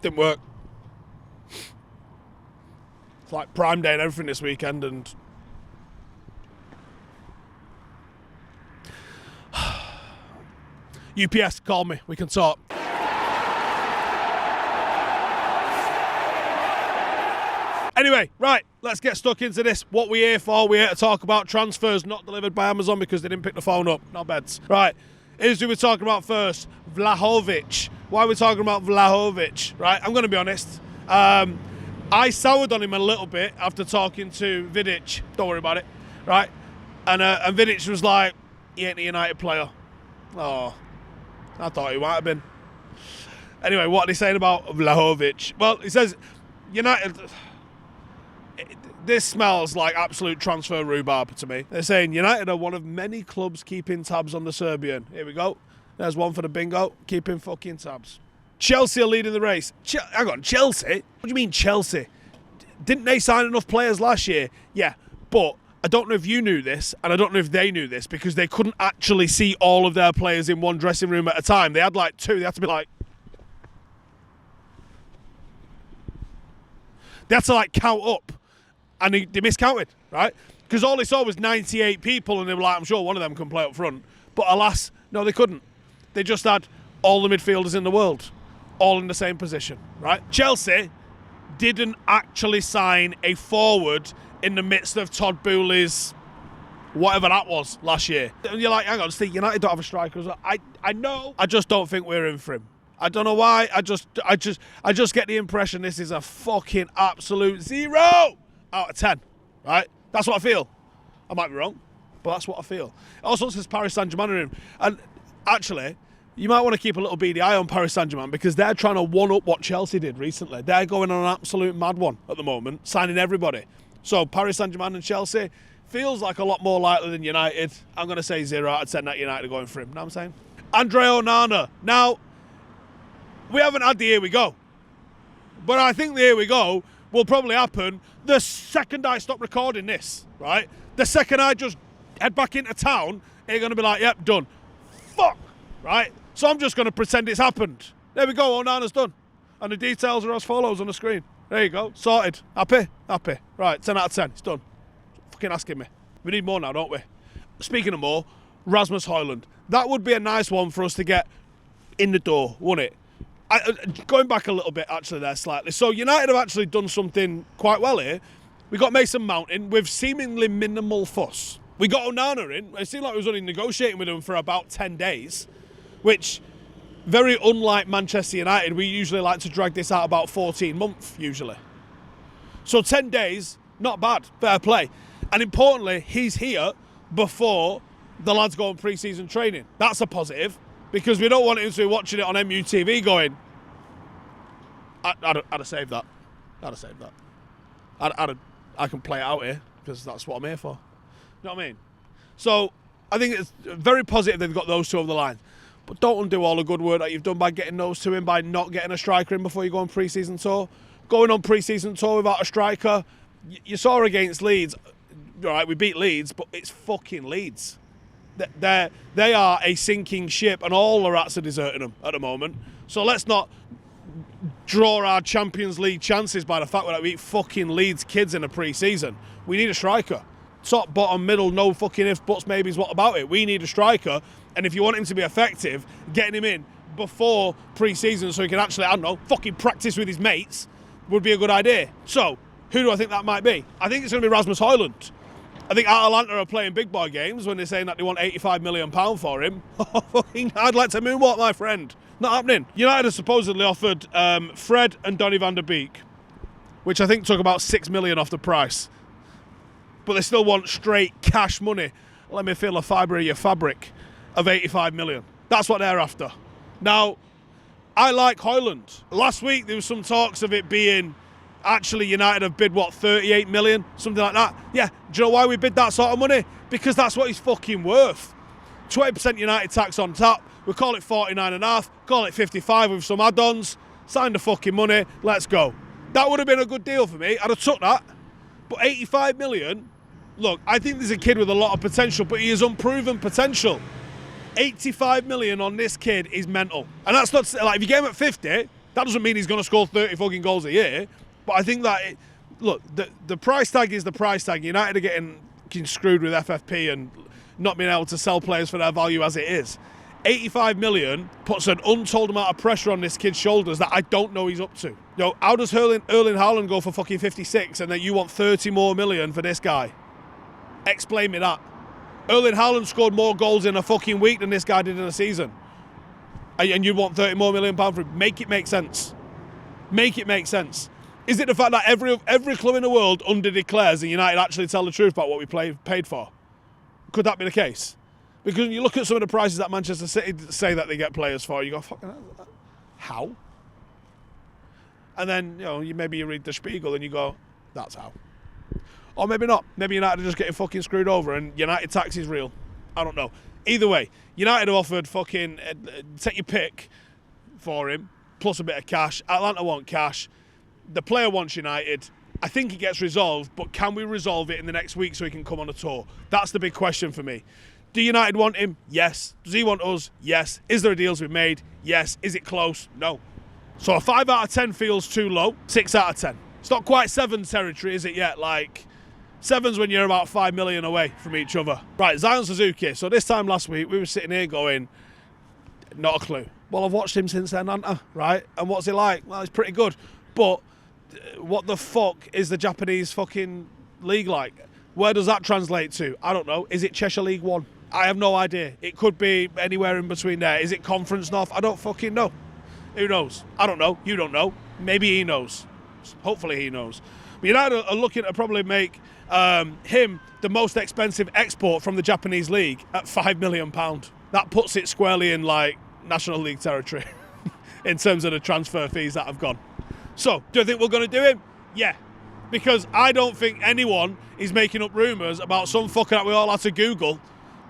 Didn't work. It's like Prime Day and everything this weekend, and UPS, call me. We can talk. Anyway, right, let's get stuck into this. What we're here for, we're here to talk about transfers not delivered by Amazon because they didn't pick the phone up. No beds. Right, here's who we're talking about first. Vlahovic. Why are we talking about Vlahovic? Right, I'm going to be honest. I soured on him a little bit after talking to Vidic. Don't worry about it. Right? And Vidic was like, he ain't a United player. Oh, I thought he might have been. Anyway, what are they saying about Vlahovic? Well, he says, United... This smells like absolute transfer rhubarb to me. They're saying United are one of many clubs keeping tabs on the Serbian. Here we go. There's one for the bingo. Keeping fucking tabs. Chelsea are leading the race. Hang on, Chelsea? What do you mean Chelsea? Didn't they sign enough players last year? Yeah, but I don't know if you knew this, and I don't know if they knew this, because they couldn't actually see all of their players in one dressing room at a time. They had like two. They had to be like... They had to like count up. And they miscounted, right? Because all they saw was 98 people, and they were like, I'm sure one of them can play up front. But alas, no, they couldn't. They just had all the midfielders in the world, all in the same position, right? Chelsea didn't actually sign a forward in the midst of Todd Boehly's whatever that was last year. And you're like, hang on, Steve, United don't have a striker. I know. I just don't think we're in for him. I don't know why. I just get the impression this is a fucking absolute 0 out of 10, right? That's what I feel. I might be wrong, but that's what I feel. It also says Paris Saint-Germain in him. And actually, you might want to keep a little beady eye on Paris Saint-Germain because they're trying to one-up what Chelsea did recently. They're going on an absolute mad one at the moment, signing everybody. So Paris Saint-Germain and Chelsea feels like a lot more likely than United. I'm going to say 0 out of 10 that United are going for him. Know what I'm saying? Andre Onana. Now, we haven't had the here we go. But I think the here we go will probably happen the second I stop recording this, right? The second I just head back into town, you're going to be like, yep, done. Fuck, right? So I'm just going to pretend it's happened. There we go, Onana's done. And the details are as follows on the screen. There you go, sorted. Happy? Happy. Right, 10 out of 10, it's done. Fucking asking me. We need more now, don't we? Speaking of more, Rasmus Hojlund. That would be a nice one for us to get in the door, wouldn't it? Going back a little bit, actually, there slightly. So United have actually done something quite well here. We got Mason Mount in with seemingly minimal fuss. We got Onana in. It seemed like we was only negotiating with him for about 10 days, which, very unlike Manchester United, we usually like to drag this out about 14 months, usually. So 10 days, not bad, fair play. And importantly, he's here before the lads go on pre-season training. That's a positive. Because we don't want him to be watching it on MUTV going, I'd have saved that. I'd have saved that. I can play it out here because that's what I'm here for. You know what I mean? So I think it's very positive they've got those two over the line. But don't undo all the good work that you've done by getting those two in, by not getting a striker in before you go on pre-season tour. Going on pre-season tour without a striker, you saw against Leeds. All right, we beat Leeds, but it's fucking Leeds. They are a sinking ship, and all the rats are deserting them at the moment. So let's not draw our Champions League chances by the fact that we beat fucking Leeds kids in a pre-season. We need a striker. Top, bottom, middle, no fucking ifs, buts, maybes, what about it? We need a striker, and if you want him to be effective, getting him in before pre-season so he can actually, I don't know, fucking practice with his mates would be a good idea. So, who do I think that might be? I think it's going to be Rasmus Hojlund. I think Atalanta are playing big boy games when they're saying that they want £85 million for him. I'd like to moonwalk, my friend. Not happening. United has supposedly offered Fred and Donny van der Beek, which I think took about £6 million off the price. But they still want straight cash money. Let me feel a fibre of your fabric of £85 million. That's what they're after. Now, I like Hojlund. Last week there was some talks of it being... Actually, United have bid, 38 million? Something like that. Yeah, do you know why we bid that sort of money? Because that's what he's fucking worth. 20% United tax on top. We call it 49.5, call it 55 with some add-ons. Sign the fucking money, let's go. That would have been a good deal for me. I'd have took that. But 85 million, look, I think there's a kid with a lot of potential, but he has unproven potential. 85 million on this kid is mental. And that's not, like, if you get him at 50, That doesn't mean he's going to score 30 fucking goals a year. But I think that, look, the price tag is the price tag. United are getting screwed with FFP and not being able to sell players for their value as it is. 85 million puts an untold amount of pressure on this kid's shoulders that I don't know he's up to. How does Erling Haaland go for fucking 56 and then you want 30 more million for this guy? Explain me that. Erling Haaland scored more goals in a fucking week than this guy did in a season. And you want 30 more million pounds for him? Make it make sense. Make it make sense. Is it the fact that every club in the world underdeclares and United actually tell the truth about what we paid for? Could that be the case? Because when you look at some of the prices that Manchester City say that they get players for, you go, fucking how? And then, maybe you read the Spiegel and you go, that's how. Or maybe not. Maybe United are just getting fucking screwed over and United tax is real. I don't know. Either way, United have offered fucking, take your pick for him, plus a bit of cash. Atlanta want cash. The player wants United. I think it gets resolved, but can we resolve it in the next week so he can come on a tour? That's the big question for me. Do United want him? Yes. Does he want us? Yes. Is there a deal to be made? Yes. Is it close? No. So a 5 out of 10 feels too low. 6 out of 10. It's not quite 7 territory, is it yet? Like, 7's when you're about 5 million away from each other. Right, Zion Suzuki. So this time last week, we were sitting here going, not a clue. Well, I've watched him since then, haven't I? Right? And what's he like? Well, he's pretty good. But what the fuck is the Japanese fucking league like? Where does that translate to? I don't know. Is it Cheshire League 1? I have no idea. It could be anywhere in between there. Is it Conference North? I don't fucking know. Who knows? I don't know. You don't know. Maybe he knows. Hopefully he knows. But United are looking to probably make him the most expensive export from the Japanese league at £5 million. That puts it squarely in like National League territory in terms of the transfer fees that have gone. So, do I think we're going to do him? Yeah. Because I don't think anyone is making up rumours about some fucker that we all had to Google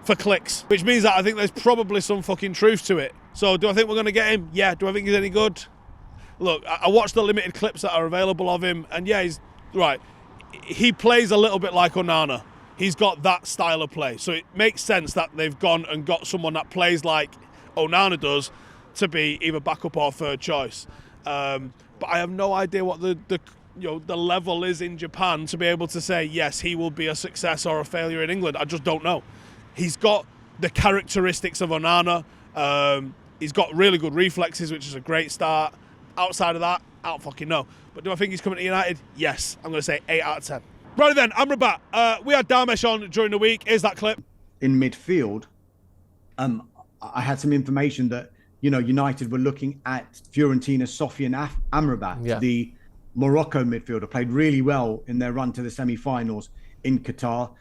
for clicks. Which means that I think there's probably some fucking truth to it. So, do I think we're going to get him? Yeah. Do I think he's any good? Look, I watched the limited clips that are available of him, and yeah, he's right. He plays a little bit like Onana. He's got that style of play. So it makes sense that they've gone and got someone that plays like Onana does to be either backup or third choice. But I have no idea what the level is in Japan to be able to say, yes, he will be a success or a failure in England. I just don't know. He's got the characteristics of Onana. He's got really good reflexes, which is a great start. Outside of that, I don't fucking know. But do I think he's coming to United? Yes. I'm going to say 8 out of 10. Right then, Amrabat. We had Darmesh on during the week. Here's that clip. In midfield, I had some information that, United were looking at Fiorentina's Sofian Amrabat, the Morocco midfielder, played really well in their run to the semi-finals in Qatar,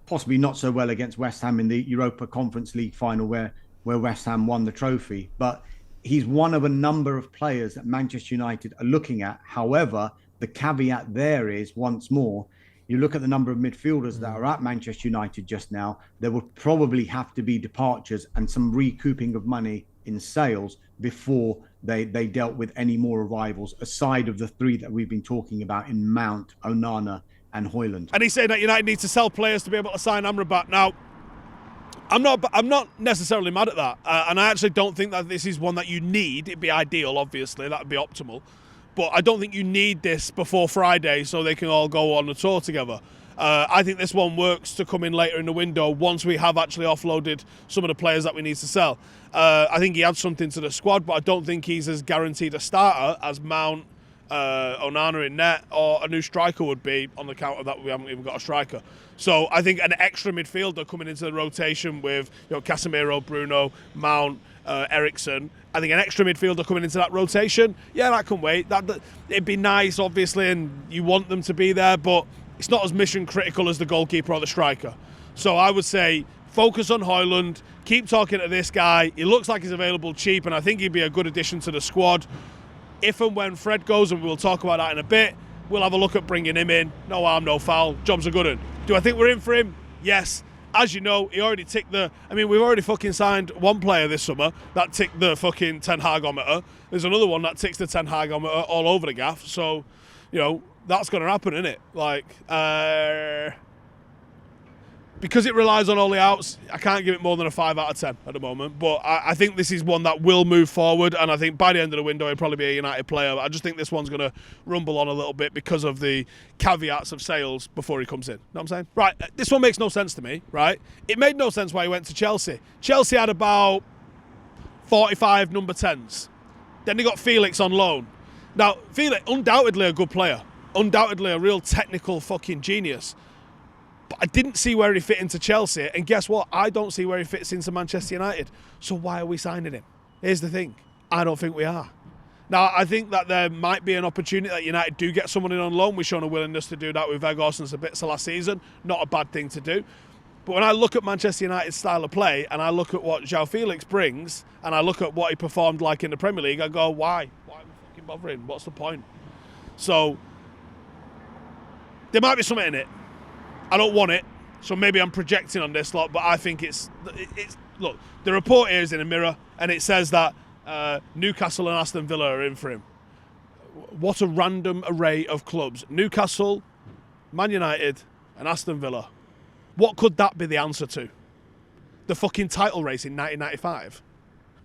possibly not so well against West Ham in the Europa Conference League final where West Ham won the trophy. But he's one of a number of players that Manchester United are looking at. However, the caveat there is, once more, you look at the number of midfielders that are at Manchester United just now, there would probably have to be departures and some recouping of money in sales before they dealt with any more arrivals, aside of the 3 that we've been talking about in Mount, Onana and Hojlund. And he's saying that United needs to sell players to be able to sign Amrabat. Now, I'm not necessarily mad at that. And I actually don't think that this is one that you need. It'd be ideal, obviously. That would be optimal. But I don't think you need this before Friday so they can all go on the tour together. I think this one works to come in later in the window once we have actually offloaded some of the players that we need to sell. I think he adds something to the squad, but I don't think he's as guaranteed a starter as Mount, Onana in net, or a new striker would be, on the count of that we haven't even got a striker. So I think an extra midfielder coming into the rotation with Casemiro, Bruno, Mount, Eriksen. I think an extra midfielder coming into that rotation, yeah, that can wait. It'd be nice, obviously, and you want them to be there, but it's not as mission critical as the goalkeeper or the striker. So I would say focus on Hojlund, keep talking to this guy. He looks like he's available cheap, and I think he'd be a good addition to the squad. If and when Fred goes, and we'll talk about that in a bit, we'll have a look at bringing him in. No harm, no foul. Job's a good one. Do I think we're in for him? Yes. As you know, he already ticked we've already fucking signed one player this summer that ticked the fucking Ten Hagometer. There's another one that ticks the Ten Hagometer all over the gaff. So, that's going to happen, isn't it? Like, because it relies on all the outs, I can't give it more than a 5 out of 10 at the moment. But I think this is one that will move forward, and I think by the end of the window, he'll probably be a United player. I just think this one's going to rumble on a little bit because of the caveats of sales before he comes in. Know what I'm saying? Right, this one makes no sense to me, right? It made no sense why he went to Chelsea. Chelsea had about 45 number 10s. Then they got Felix on loan. Now, Felix, undoubtedly a good player. Undoubtedly a real technical fucking genius. But I didn't see where he fit into Chelsea, and guess what? I don't see where he fits into Manchester United. So why are we signing him? Here's the thing. I don't think we are. Now, I think that there might be an opportunity that United do get someone in on loan. We've shown a willingness to do that with Weghorst and Sabitzer last season. Not a bad thing to do. But when I look at Manchester United's style of play, and I look at what João Felix brings, and I look at what he performed like in the Premier League, I go, why? Why are we fucking bothering? What's the point? So, there might be something in it. I don't want it, so maybe I'm projecting on this lot, but I think it's look, the report here is in a Mirror, and it says that Newcastle and Aston Villa are in for him. What a random array of clubs. Newcastle, Man United, and Aston Villa. What could that be the answer to? The fucking title race in 1995?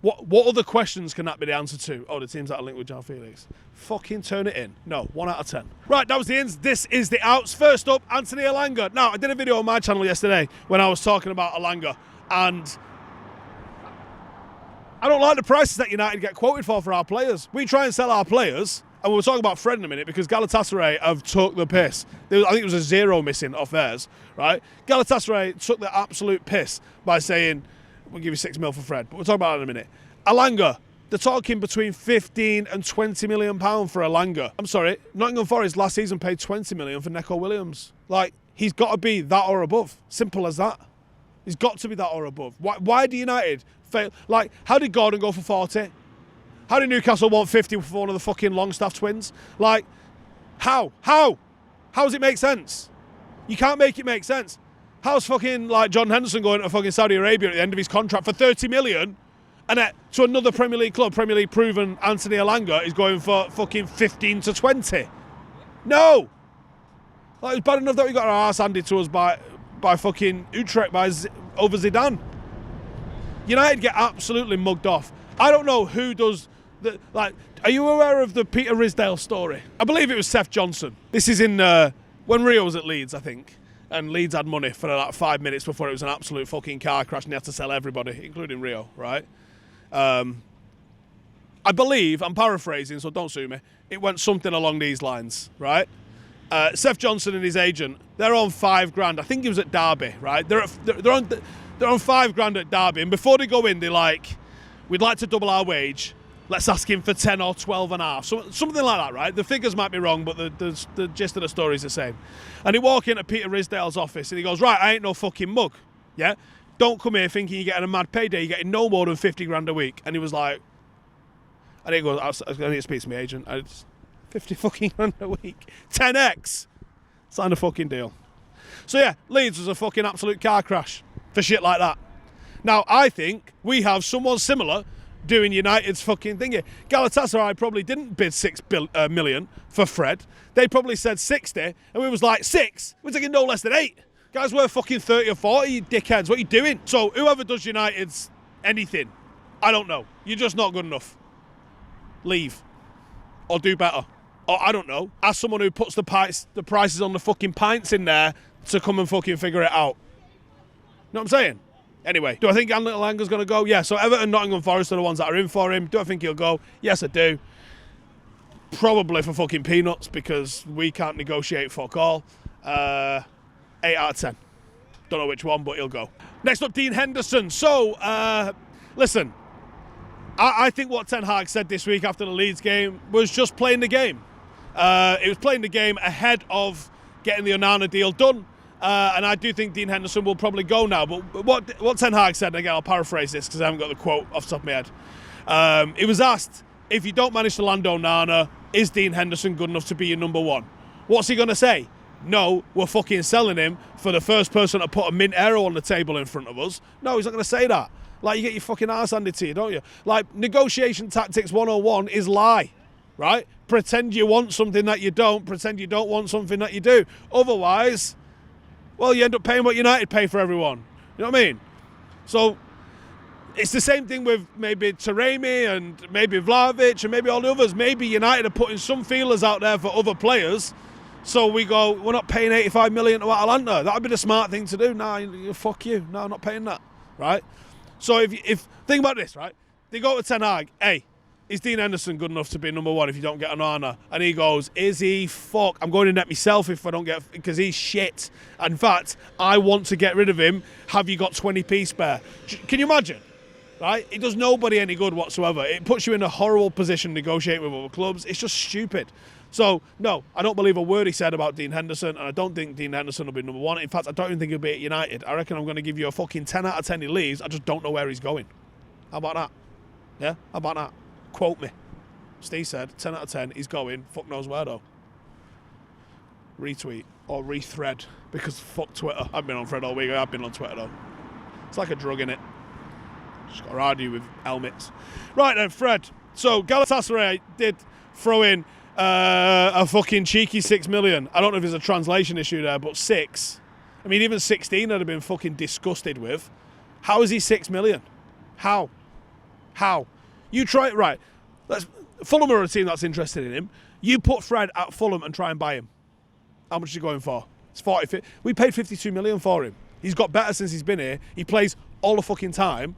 What other questions can that be the answer to? Oh, the teams that are linked with João Felix. Fucking turn it in. No, 1 out of 10. Right, that was the ins. This is the outs. First up, Anthony Elanga. Now, I did a video on my channel yesterday when I was talking about Elanga, and I don't like the prices that United get quoted for our players. We try and sell our players, and we'll talk about Fred in a minute, because Galatasaray have took the piss. I think it was a 0 missing off theirs, right? Galatasaray took the absolute piss by saying, we'll give you 6 mil for Fred, but we'll talk about that in a minute. Elanga, they're talking between 15 and 20 million pounds for Elanga. I'm sorry, Nottingham Forest last season paid 20 million for Neco Williams. Like, he's got to be that or above. Simple as that. He's got to be that or above. Why do United fail? Like, how did Gordon go for 40? How did Newcastle want 50 for one of the fucking Longstaff twins? Like, how? How does it make sense? You can't make it make sense. How's fucking, like, John Henderson going to fucking Saudi Arabia at the end of his contract for 30 million, and to another Premier League club, Premier League proven Anthony Elanga is going for fucking 15 to 20? No! Like, it's bad enough that we got our arse handed to us by fucking Utrecht over Zidane. United get absolutely mugged off. I don't know who does the, like, are you aware of the Peter Risdale story? I believe it was Seth Johnson. This is in when Rio was at Leeds, I think, and Leeds had money for like 5 minutes before it was an absolute fucking car crash and they had to sell everybody, including Rio, right? I believe, I'm paraphrasing, so don't sue me, it went something along these lines, right? Seth Johnson and his agent, they're on $5,000. I think he was at Derby, right? They're on $5,000 at Derby, and before they go in, they're like, we'd like to double our wage. Let's ask him for 10 or 12 and a half. So, something like that, right? The figures might be wrong, but the gist of the story is the same. And he walk into Peter Risdale's office and he goes, right, I ain't no fucking mug, yeah? Don't come here thinking you're getting a mad payday. You're getting no more than 50 grand a week. And he was like, and he goes, I need to speak to my agent. It's 50 fucking grand a week. 10x. Sign a fucking deal. So yeah, Leeds was a fucking absolute car crash for shit like that. Now, I think we have someone similar doing United's fucking thing here. Galatasaray probably didn't bid 6 million for Fred. They probably said 60, and we was like, 6? We're taking no less than 8. Guys worth fucking 30 or 40, you dickheads. What are you doing? So, whoever does United's anything, I don't know. You're just not good enough. Leave. Or do better. Or, I don't know, ask someone who puts the prices on the fucking pints in there to come and fucking figure it out. You know what I'm saying? Anyway, do I think Elanga's going to go? Yeah, so Everton, Nottingham Forest are the ones that are in for him. Do I think he'll go? Yes, I do. Probably for fucking peanuts, because we can't negotiate fuck all. 8 out of 10. Don't know which one, but he'll go. Next up, Dean Henderson. So, listen, I think what Ten Hag said this week after the Leeds game was just playing the game. It was playing the game ahead of getting the Onana deal done. And I do think Dean Henderson will probably go now. But what Ten Hag said, and again, I'll paraphrase this because I haven't got the quote off the top of my head. He was asked, if you don't manage to land Onana, is Dean Henderson good enough to be your number one? What's he going to say? No, we're fucking selling him for the first person to put a mint arrow on the table in front of us. No, he's not going to say that. Like, you get your fucking arse handed to you, don't you? Like, negotiation tactics 101 is lie, right? Pretend you want something that you don't. Pretend you don't want something that you do. Otherwise, Well, you end up paying what United pay for everyone. You know what I mean? So it's the same thing with maybe Taremi and maybe Vlahovic and maybe all the others. Maybe United are putting some feelers out there for other players. So we go, we're not paying 85 million to Atalanta. That would be the smart thing to do. Nah, fuck you. No, I'm not paying that. Right? So if think about this, right? They go to Ten Hag, hey, is Dean Henderson good enough to be number one if you don't get Onana? And he goes, is he? Fuck, I'm going to net myself if I don't get, because he's shit. In fact, I want to get rid of him. Have you got 20p spare? Can you imagine? Right? It does nobody any good whatsoever. It puts you in a horrible position negotiating with other clubs. It's just stupid. So, no, I don't believe a word he said about Dean Henderson, and I don't think Dean Henderson will be number one. In fact, I don't even think he'll be at United. I reckon I'm going to give you a fucking 10 out of 10 he leaves. I just don't know where he's going. How about that? Yeah? How about that? Quote me. Steve said, 10 out of 10, he's going. Fuck knows where, though. Retweet or rethread, because fuck Twitter. I've been on Fred all week. I've been on Twitter, though. It's like a drug, innit? Just got to argue with helmets. Right then, Fred. So, Galatasaray did throw in a fucking cheeky 6 million. I don't know if there's a translation issue there, but 6. I mean, even 16 I'd have been fucking disgusted with. How is he 6 million? How? You try it, right. Fulham are a team that's interested in him. You put Fred at Fulham and try and buy him. How much are you going for? It's 40. We paid 52 million for him. He's got better since he's been here. He plays all the fucking time.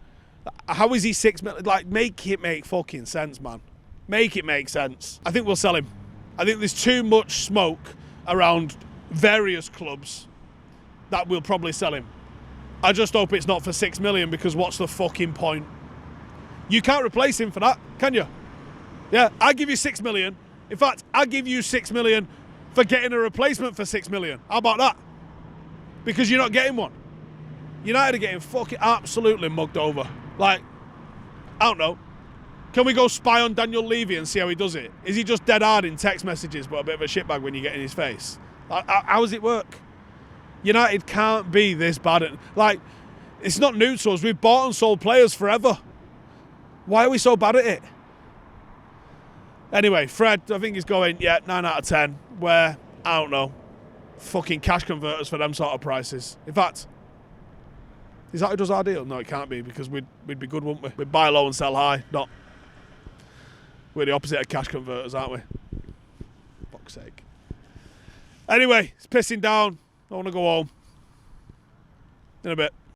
How is he 6 million? Like, make it make fucking sense, man. Make it make sense. I think we'll sell him. I think there's too much smoke around various clubs that will probably sell him. I just hope it's not for 6 million, because what's the fucking point? You can't replace him for that, can you? Yeah, I'll give you 6 million. In fact, I'll give you 6 million for getting a replacement for 6 million. How about that? Because you're not getting one. United are getting fucking absolutely mugged over. Like, I don't know. Can we go spy on Daniel Levy and see how he does it? Is he just dead hard in text messages but a bit of a shitbag when you get in his face? Like, how does it work? United can't be this bad. Like, it's not new to us. We've bought and sold players forever. Why are we so bad at it? Anyway, Fred, I think he's going, 9 out of 10. Where, I don't know, fucking cash converters for them sort of prices. In fact, is that who does our deal? No, it can't be, because we'd be good, wouldn't we? We'd buy low and sell high. Not. We're the opposite of cash converters, aren't we? Fuck's sake. Anyway, it's pissing down. I want to go home. In a bit.